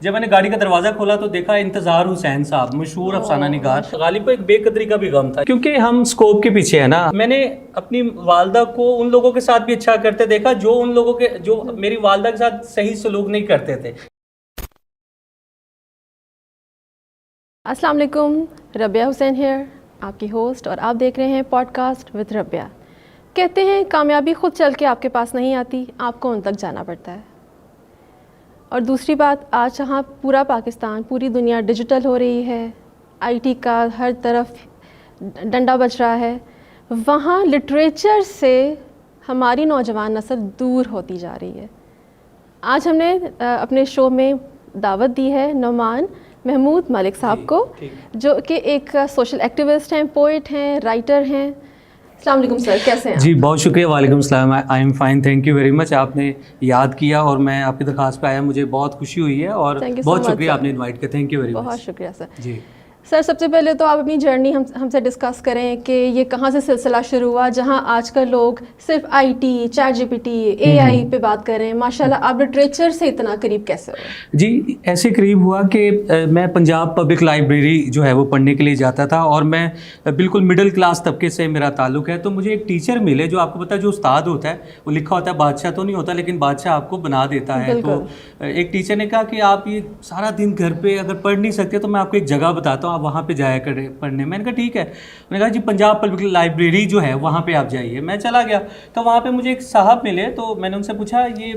جب میں نے گاڑی کا دروازہ کھولا تو دیکھا انتظار حسین صاحب، مشہور افسانہ نگار. غالب کو ایک بے قدری کا بھی غم تھا کیونکہ ہم اسکوپ کے پیچھے ہیں نا. میں نے اپنی والدہ کو ان لوگوں کے ساتھ بھی اچھا کرتے دیکھا جو میری والدہ کے ساتھ صحیح سلوک نہیں کرتے تھے. السلام علیکم، ربیہ حسین ہیئر، آپ کی ہوسٹ، اور آپ دیکھ رہے ہیں پوڈ کاسٹ وتھ ربیہ. کہتے ہیں کامیابی خود چل کے آپ کے پاس نہیں آتی، آپ کو ان تک جانا پڑتا ہے. اور دوسری بات، آج جہاں پورا پاکستان، پوری دنیا ڈیجیٹل ہو رہی ہے، آئی ٹی کا ہر طرف ڈنڈا بج رہا ہے، وہاں لٹریچر سے ہماری نوجوان نسل دور ہوتی جا رہی ہے. آج ہم نے اپنے شو میں دعوت دی ہے نعمان محمود ملک صاحب کو، جو کہ ایک سوشل ایکٹیوسٹ ہیں، پوئٹ ہیں، رائٹر ہیں. السلام علیکم سر، کیسے ہیں؟ جی بہت شکریہ. وعلیکم السلام. I am fine, thank you very much. آپ نے یاد کیا اور میں آپ کی درخواست پہ آیا، مجھے بہت خوشی ہوئی ہے اور بہت شکریہ آپ نے انوائٹ کیا. تھینک یو ویری مچ. بہت شکریہ سر. جی سر، سب سے پہلے تو آپ اپنی جرنی ہم سے ڈسکس کریں کہ یہ کہاں سے سلسلہ شروع ہوا جہاں آج کل لوگ صرف I T, chat G P T, A I پہ بات کر رہے ہیں. ماشاءاللہ آپ لٹریچر سے اتنا قریب کیسے ہوئے؟ جی ایسے قریب ہوا کہ میں پنجاب پبلک لائبریری جو ہے وہ پڑھنے کے لیے جاتا تھا اور میں بالکل مڈل کلاس طبقے سے میرا تعلق ہے. تو مجھے ایک ٹیچر ملے جو آپ کو پتہ ہے جو استاد ہوتا ہے وہ لکھا ہوتا ہے بادشاہ تو نہیں ہوتا لیکن بادشاہ آپ کو بنا دیتا ہے. تو ایک ٹیچر نے کہا کہ آپ یہ سارا دن گھر پہ اگر پڑھ نہیں سکتے تو میں آپ کو ایک جگہ بتاتا ہوں، آپ وہاں پہ جایا کریں پڑھنے. میں نے کہا ٹھیک ہے. انہوں نے کہا جی پنجاب پبلک لائبریری جو ہے وہاں پہ آپ جائیے. میں چلا گیا تو وہاں پہ مجھے ایک صاحب ملے. تو میں نے ان سے پوچھا یہ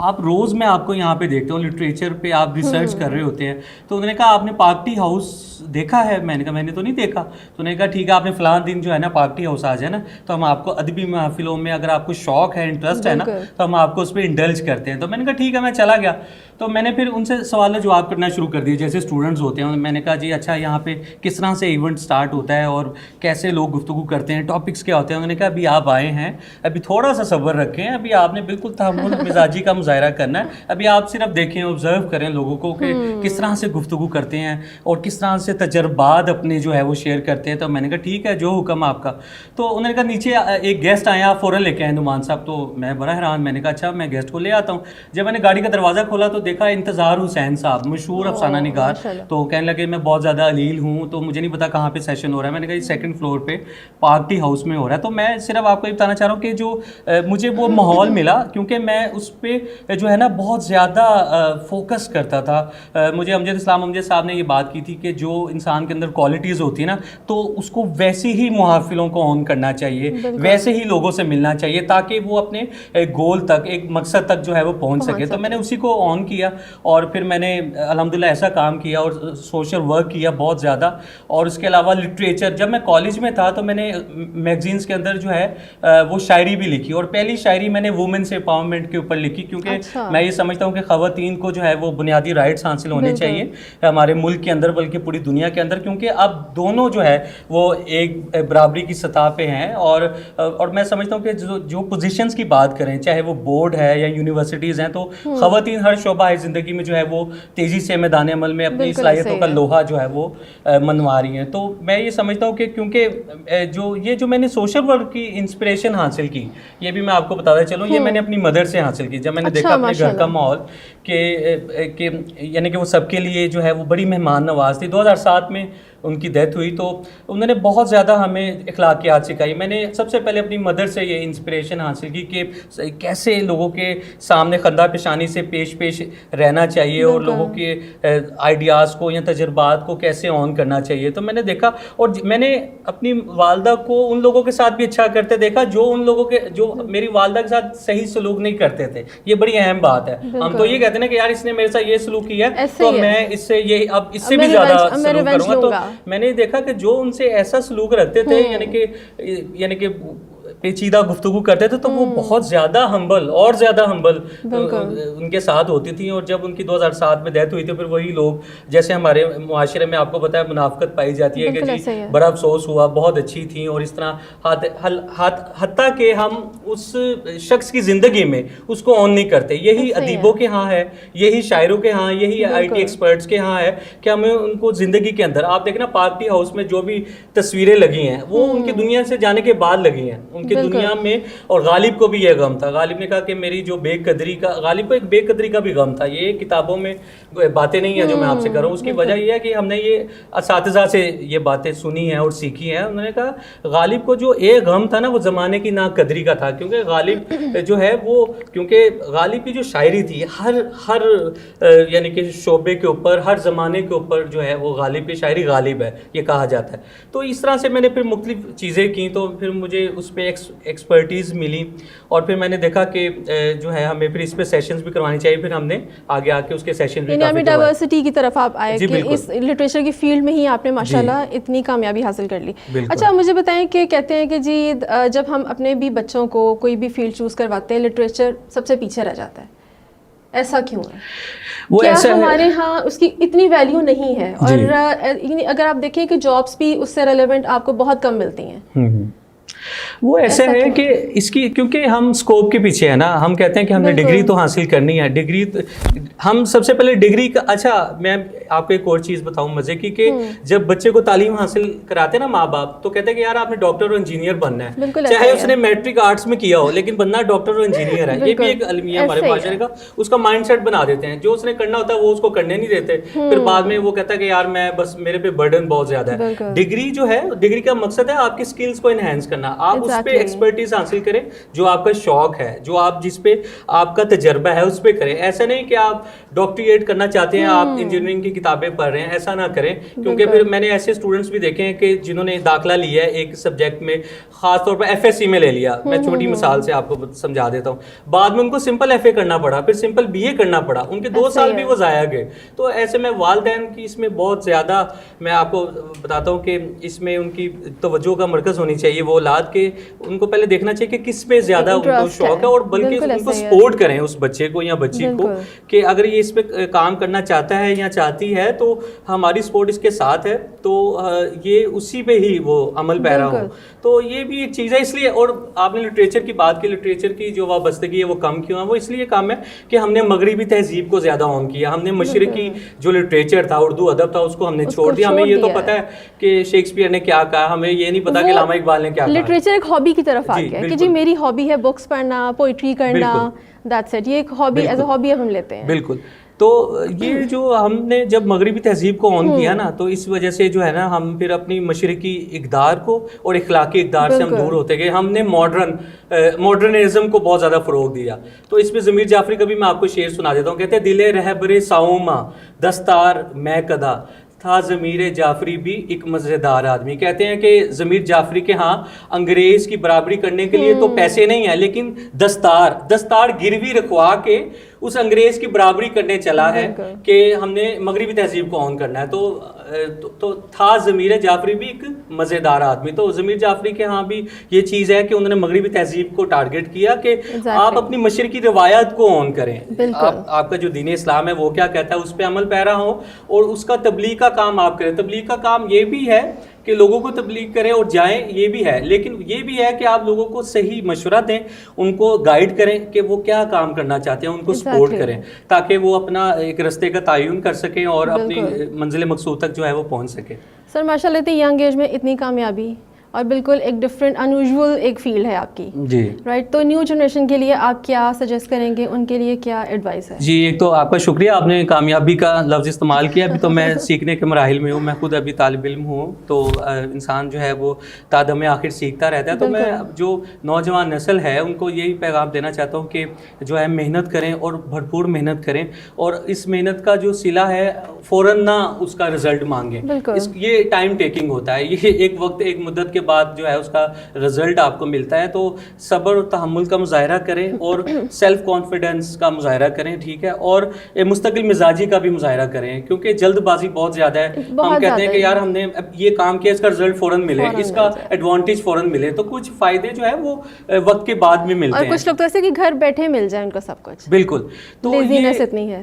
آپ روز میں آپ کو یہاں پہ دیکھتا ہوں لٹریچر پہ آپ ریسرچ کر رہے ہوتے ہیں. تو انہوں نے کہا آپ نے پارک ٹی ہاؤس دیکھا ہے؟ میں نے کہا میں نے تو نہیں دیکھا. تو انہوں نے کہا ٹھیک ہے آپ نے فلاں دن جو ہے نا پارک ٹی ہاؤس آ جائے نا تو ہم آپ کو ادبی محفلوں میں اگر آپ کو شوق ہے، انٹرسٹ ہے نا تو ہم آپ کو اس پہ انڈلج کرتے ہیں. تو میں نے کہا ٹھیک ہے. میں چلا گیا تو میں نے پھر ان سے سوال و جواب کرنا شروع کر دیے جیسے اسٹوڈنٹس ہوتے ہیں. میں نے کہا جی اچھا یہاں پہ کس طرح سے ایونٹ سٹارٹ ہوتا ہے اور کیسے لوگ گفتگو کرتے ہیں، ٹاپکس کیا ہوتے ہیں. انہوں نے کہا ابھی آپ آئے ہیں، ابھی تھوڑا سا صبر رکھیں، ابھی آپ نے بالکل تحمل مزاجی کا مظاہرہ کرنا ہے. ابھی آپ صرف دیکھیں، آبزرو کریں لوگوں کو کہ کس طرح سے گفتگو کرتے ہیں اور کس طرح سے تجربات اپنے جو ہے وہ شیئر کرتے ہیں. تو میں نے کہا ٹھیک ہے جو حکم آپ کا. تو انہوں نے کہا نیچے ایک گیسٹ آیا، آپ فوراً لے کے آئے نعمان صاحب. تو میں بڑا حیران، میں نے کہا اچھا میں گیسٹ کو لے آتا ہوں. جب میں نے گاڑی کا دروازہ کھولا تو دیکھا انتظار حسین صاحب، مشہور افسانہ نگار. تو کہنے لگے میں بہت زیادہ علیل ہوں تو مجھے نہیں پتا کہاں پہ سیشن ہو رہا ہے. میں نے کہا یہ سیکنڈ فلور پہ پارک ٹی ہاؤس میں ہو رہا ہے. تو میں صرف آپ کو یہ بتانا چاہ رہا ہوں کہ جو مجھے وہ ماحول ملا کیونکہ میں اس پہ جو ہے نا بہت زیادہ فوکس کرتا تھا. مجھے امجد اسلام امجد صاحب نے یہ بات کی تھی کہ جو انسان کے اندر کوالٹیز ہوتی ہیں نا تو اس کو ویسی ہی محافلوں کو آن کرنا چاہیے، ویسے ہی لوگوں سے ملنا چاہیے تاکہ وہ اپنے گول تک، ایک مقصد تک جو ہے وہ پہنچ سکے. تو میں نے اسی کو آن کیا اور پھر میں نے الحمدللہ ایسا کام کیا اور سوشل ورک کیا بہت زیادہ. اور اس کے علاوہ لٹریچر، جب میں کالج میں تھا تو میں نے میگزینس کے اندر جو ہے وہ شاعری بھی لکھی اور پہلی شاعری میں نے وومنس امپاورمنٹ کے اوپر لکھی کیونکہ میں یہ سمجھتا ہوں کہ خواتین کو جو ہے وہ بنیادی رائٹس حاصل ہونے چاہیے ہمارے ملک کے اندر بلکہ پوری دنیا کے اندر، کیونکہ اب دونوں جو ہے وہ ایک برابری کی سطح پہ ہیں. اور میں سمجھتا ہوں کہ جو پوزیشنز کی بات کریں چاہے وہ بورڈ ہے یا یونیورسٹیز ہیں تو خواتین ہر شعبہ زندگی میں جو ہے وہ تیزی سے میدان عمل میں اپنی صلاحیتوں کا لوہا جو ہے وہ منوا رہی ہیں. تو میں یہ سمجھتا ہوں کہ کیونکہ جو میں نے سوشل ورک کی انسپریشن حاصل کی، یہ بھی میں آپ کو بتاتا چلوں، یہ میں نے اپنی مدر سے حاصل کی. جب میں نے دیکھا اپنے گھر کا ماحول کہ یعنی کہ وہ سب کے لیے جو ہے وہ بڑی مہمان نواز تھی. 2007 میں ان کی ڈیتھ ہوئی تو انہوں نے بہت زیادہ ہمیں اخلاقیات سکھائی. میں نے سب سے پہلے اپنی مدر سے یہ انسپریشن حاصل کی کہ کیسے لوگوں کے سامنے خندہ پیشانی سے پیش رہنا چاہیے اور لوگوں کے آئیڈیاز کو یا تجربات کو کیسے آن کرنا چاہیے. تو میں نے دیکھا اور میں نے اپنی والدہ کو ان لوگوں کے ساتھ بھی اچھا کرتے دیکھا جو میری والدہ کے ساتھ صحیح سلوک نہیں کرتے تھے. یہ بڑی اہم بات ہے. ہم تو یہ کہتے ہیں نا کہ یار اس نے میرے ساتھ یہ سلوک کیا ہے تو میں اس سے یہ اب اس سے بھی زیادہ سلوک کروں گا. تو میں نے دیکھا کہ جو ان سے ایسا سلوک رکھتے تھے یعنی کہ پیچیدہ گفتگو کرتے تھے تو وہ بہت زیادہ ہمبل اور زیادہ ہمبل ان کے ساتھ ہوتی تھیں. اور جب ان کی 2007 میں ڈیتھ ہوئی تو پھر وہی لوگ جیسے ہمارے معاشرے میں آپ کو پتہ ہے منافقت پائی جاتی ہے کہ جی بڑا افسوس ہوا، بہت اچھی تھیں اور اس طرح حتیٰ کہ ہم اس شخص کی زندگی میں اس کو آن نہیں کرتے. یہی ادیبوں کے ہاں ہے، یہی شاعروں کے ہاں، یہی آئی ٹی ایکسپرٹس کے ہاں ہے کہ ہمیں ان کو زندگی کے اندر آپ دیکھنا پارک ٹی ہاؤس میں جو بھی تصویریں لگی ہیں وہ ان کی دنیا سے جانے کے بعد لگی ہیں. ان کہ دنیا میں, اور غالب کو بھی یہ غم تھا. غالب نے کہا کہ میری جو بے قدری کا, غالب کو ایک بے قدری کا بھی غم تھا. یہ کتابوں میں باتیں نہیں ہیں جو میں آپ سے کر رہا ہوں, اس کی وجہ یہ ہے کہ ہم نے یہ اساتذہ سے یہ باتیں سنی ہیں اور سیکھی ہیں. انہوں نے کہا غالب کو جو ایک غم تھا نا وہ زمانے کی ناقدری کا تھا, کیونکہ غالب جو ہے وہ, کیونکہ غالب کی جو شاعری تھی ہر یعنی کہ شعبے کے اوپر, ہر زمانے کے اوپر جو ہے وہ غالب کی شاعری غالب ہے یہ کہا جاتا ہے. تو اس طرح سے میں نے پھر مختلف چیزیں کی, تو پھر مجھے اس پہ ایکسپرٹیز ملی, اور پھر میں نے دیکھا کہ جو ہے ہمیں پھر اس پہ سیشنز بھی کروانی چاہیے. پھر ہم نے آگے آ کے اس کے سیشن بھی کافی ڈائیورسٹی کی طرف آپ آئے کہ اس لٹریچر کی فیلڈ میں ہی آپ نے ماشاءاللہ اتنی کامیابی حاصل کر لی. اچھا مجھے بتائیں کہ کہتے ہیں کہ جی جب ہم اپنے بھی بچوں کو کوئی بھی فیلڈ چوز کرواتے ہیں لٹریچر سب سے پیچھے رہ جاتا ہے, ایسا کیوں ہے؟ وہ ایسا ہمارے ہاں اس کی اتنی ویلیو نہیں ہے, اور اگر آپ دیکھیں کہ جابس بھی اس سے ریلیونٹ آپ کو بہت کم ملتی ہیں. وہ ایسا ہے کہ اس کی, کیونکہ ہم اسکوپ کے پیچھے ہیں نا, ہم کہتے ہیں کہ ہم نے ڈگری تو حاصل کرنی ہے, ڈگری ہم سب سے پہلے ڈگری کا. اچھا میں آپ کو ایک اور چیز بتاؤں مزے کی, کہ جب بچے کو تعلیم حاصل کراتے ہیں نا ماں باپ, تو کہتے ہیں کہ یار آپ نے ڈاکٹر اور انجینئر بننا ہے, چاہے اس نے میٹرک آرٹس میں کیا ہو, لیکن بننا ڈاکٹر اور انجینئر ہے. یہ بھی ایک المیہ ہمارے معاشرے کا, اس کا مائنڈ سیٹ بنا دیتے ہیں. جو اس نے کرنا ہوتا ہے وہ اس کو کرنے نہیں دیتے, پھر بعد میں وہ کہتا ہے کہ یار میں بس میرے پہ برڈن بہت زیادہ ہے. ڈگری جو ہے, ڈگری کا مقصد ہے آپ کی اسکلس کو انہینس کرنا, آپ اس پہ ایکسپرٹیز حاصل کریں جو آپ کا شوق ہے, جو آپ جس پہ آپ کا تجربہ ہے اس پہ کریں. ایسا نہیں کہ آپ ڈاکٹریٹ کرنا چاہتے ہیں, آپ انجینئرنگ کی کتابیں پڑھ رہے ہیں, ایسا نہ کریں. کیونکہ پھر میں نے ایسے اسٹوڈنٹس بھی دیکھے ہیں کہ جنہوں نے داخلہ لیا ہے ایک سبجیکٹ میں, خاص طور پر ایف ایس سی میں لے لیا, میں چھوٹی مثال سے آپ کو سمجھا دیتا ہوں, بعد میں ان کو سمپل ایف اے کرنا پڑا, پھر سمپل بی اے کرنا پڑا, ان کے 2 سال بھی وہ ضائع گئے. تو ایسے میں والدین کی اس میں بہت زیادہ, میں آپ کو بتاتا ہوں کہ اس میں ان کی توجہ کا مرکز ہونی چاہیے وہ اولاد کے, ان کو پہلے دیکھنا چاہیے کہ کس پہ زیادہ ان کو شوق ہے, اور بلکہ ان کو سپورٹ کریں اس بچے کو یا بچی کو, کہ اگر یہ اس پہ کام کرنا چاہتا ہے یا چاہتی ہے تو ہماری سپورٹ اس کے ساتھ ہے, تو یہ اسی پہ ہی وہ عمل پیرا ہو. تو یہ بھی ایک چیز ہے. اس لیے, اور آپ نے لٹریچر کی بات کی, لٹریچر کی جو وابستگی ہے وہ کم کیوں ہے, وہ اس لیے کم ہے کہ ہم نے مغربی تہذیب کو زیادہ آن کیا, ہم نے مشرقی جو لٹریچر تھا, اردو ادب تھا, اس کو ہم نے چھوڑ دیا. ہمیں یہ تو پتہ ہے کہ شیکسپیئر نے کیا کہا, ہمیں یہ نہیں پتا کہ علامہ اقبال نے کیا کہا. لٹریچر ایک ہابی کی طرف آ گیا کہ جی میری ہابی ہے بکس پڑھنا, پوئٹری کرنا, دیٹس اٹ, یہ ایک ہابی ایز اے ہابی ہم لیتے ہیں. بالکل. تو یہ جو ہم نے جب مغربی تہذیب کو آن کیا نا, تو اس وجہ سے جو ہے نا ہم پھر اپنی مشرقی اقدار کو اور اخلاقی اقدار سے ہم دور ہوتے گئے. ہم نے ماڈرنزم کو بہت زیادہ فروغ دیا. تو اس میں ضمیر جعفری کا بھی میں آپ کو شعر سنا دیتا ہوں. کہتے ہیں دل رہبر ساؤماں دستار میں کدا تھا ضمیر جعفری بھی ایک مزیدار آدمی. کہتے ہیں کہ ضمیر جعفری کے ہاں انگریز کی برابری کرنے کے لیے تو پیسے نہیں ہیں, لیکن دستار گروی رکھوا کے اس انگریز کی برابری کرنے چلا ہے کہ ہم نے مغربی تہذیب کو آن کرنا ہے. تو تھا ضمیر جعفری بھی ایک مزیدار آدمی. تو ضمیر جعفری کے ہاں بھی یہ چیز ہے کہ انہوں نے مغربی تہذیب کو ٹارگٹ کیا کہ آپ اپنی مشرقی روایت کو آن کریں. آپ کا جو دین اسلام ہے وہ کیا کہتا ہے اس پہ عمل پیرا ہو, اور اس کا تبلیغ کا کام آپ کریں. تبلیغ کا کام یہ بھی ہے کہ لوگوں کو تبلیغ کریں اور جائیں, یہ بھی ہے, لیکن یہ بھی ہے کہ آپ لوگوں کو صحیح مشورہ دیں, ان کو گائیڈ کریں کہ وہ کیا کام کرنا چاہتے ہیں, ان کو سپورٹ کریں تاکہ وہ اپنا ایک رستے کا تعین کر سکیں اور اپنی منزل مقصود تک جو ہے وہ پہنچ سکیں. سر ماشاء اللہ اتنی ینگ ایج میں اتنی کامیابی, اور بالکل ایک ڈفرینٹ انیوژول ایک فیلڈ ہے آپ کی, جی رائٹ. تو نیو جنریشن کے لیے آپ کیا سجیسٹ کریں گے, ان کے لیے کیا ایڈوائس ہے؟ جی ایک تو آپ کا شکریہ, آپ نے کامیابی کا لفظ استعمال کیا. ابھی تو میں سیکھنے کے مراحل میں ہوں, میں خود ابھی طالب علم ہوں, تو انسان جو ہے وہ تادم آخر سیکھتا رہتا ہے. تو میں جو نوجوان نسل ہے ان کو یہی پیغام دینا چاہتا ہوں کہ جو ہے محنت کریں اور بھرپور محنت کریں, اور اس محنت کا جو صلہ ہے فوراً نہ اس کا رزلٹ مانگیں. یہ ٹائم ٹیکنگ ہوتا ہے, یہ ایک وقت ایک مدت کے بعد جو ہے اس کا رزلٹ آپ کو ملتا ہے. تو صبر اور تحمل کا مظاہرہ کریں اور سیلف کانفیڈنس کا مظاہرہ کریں, ٹھیک ہے, اور مستقل مزاجی کا بھی مظاہرہ کریں, کیونکہ جلد بازی بہت زیادہ ہے. ہم کہتے ہیں کہ یار ہم نے یہ کام کیا, اس کا رزلٹ فوراً ملے, اس کا ایڈوانٹیج فوراً ملے, تو کچھ فائدے جو ہے وہ وقت کے بعد میں ملتے ہیں. اور کچھ لوگ تو ایسے کہ گھر بیٹھے مل جائے ان کو سب کچھ, بالکل. تو لیزینس اتنی ہے.